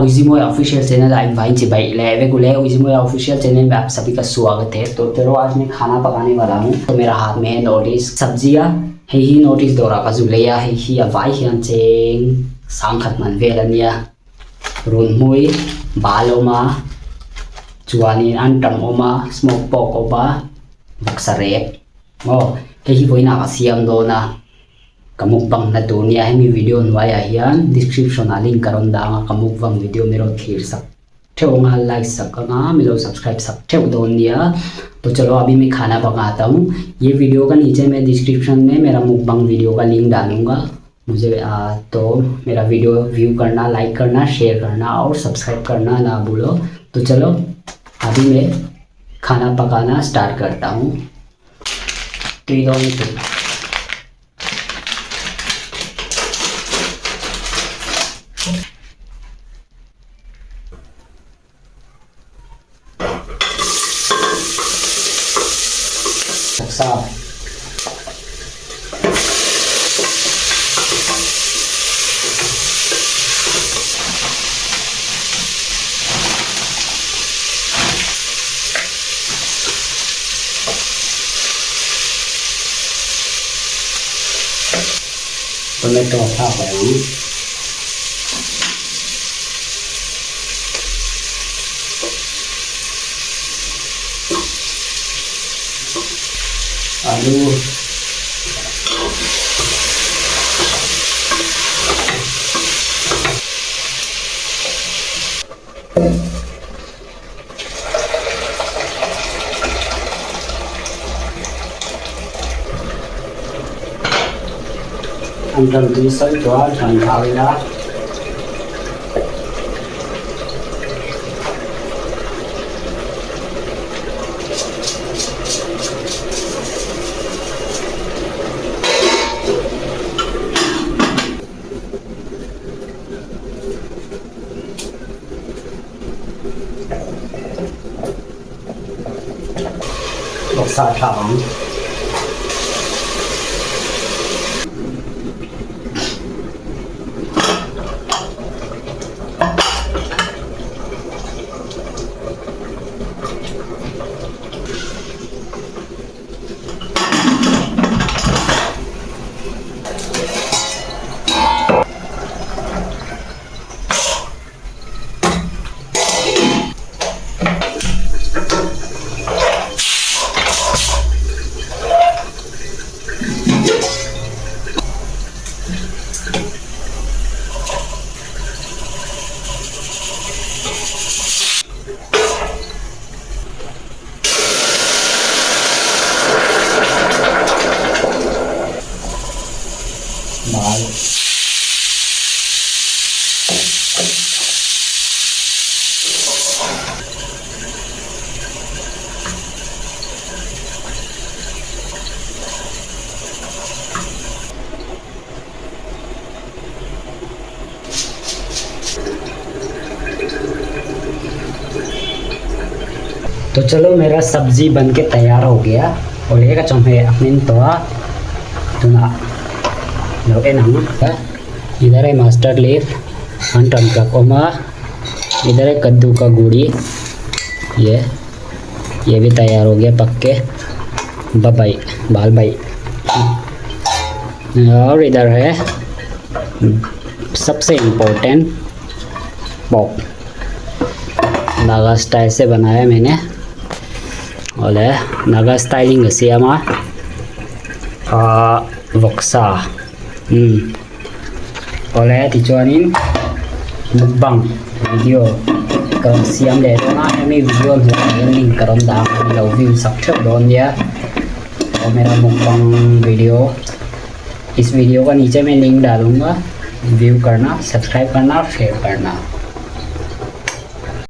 उजिमोय official channel आई भाई जी भाई ले गुले उजिमोय ऑफिशियल चैनल में आप सभी का स्वागत है। तो चलो आज मैं खाना पकाने वाला हूँ। तो मेरा हाथ में है नोटिस सब्जियाँ है ही नोटिस दोरा का जुलेया है ही अवाई हियन चेंग सांखत मन वेलनिया रुनमुई बालोमा जुआनी अंटम ओमा स्मोक पोक ओमा बक्सरेप ओ है ही कोई ना कसियम दो ना kamukbang na dunia है मी वीडियो नवाया हियान डिस्क्रिप्शन आ लिंक करों दांगा kamukbang वीडियो मेरो खीर सक ठेवूंगा लाइक सकना मिलो सब्सक्राइब सक ठेव दोनिया। तो चलो अभी मैं खाना पकाता हूँ। ये वीडियो का नीचे मैं डिस्क्रिप्शन में मेरा मुकबंग वीडियो का लिंक डालूंगा। मुझे तो मेरा वीडियो व्यू करना, लाइक करना, शेयर करना और सब्सक्राइब करना ना भूलो। तो चलो अभी मैं खाना पकाना स्टार्ट करता हूँ। साफ टोमेटो साफ है आलू अंदर दूसरा द्वार ठंडा boksa chawang दाल तो चलो मेरा सब्जी बन के तैयार हो गया। और ये का चम्हे अपने तो ना इधर है मास्टर लीफ अंटन का कोमा, इधर है कद्दू का गुड़ी, ये भी तैयार हो गया पक के बबाई बाल बाई। और इधर है सबसे इम्पोर्टेंट पॉप, नागा स्टाइल से बनाया मैंने। और नागा स्टाइलिंग सियामा वक्सा oleh dijualin mukbang video kalau siam deh karena ini video yang link kalau dah kalau view subscribe don ya और मेरा mukbang वीडियो इस वीडियो का नीचे मैं लिंक डालूंगा। व्यू करना, सब्सक्राइब करना और शेयर करना।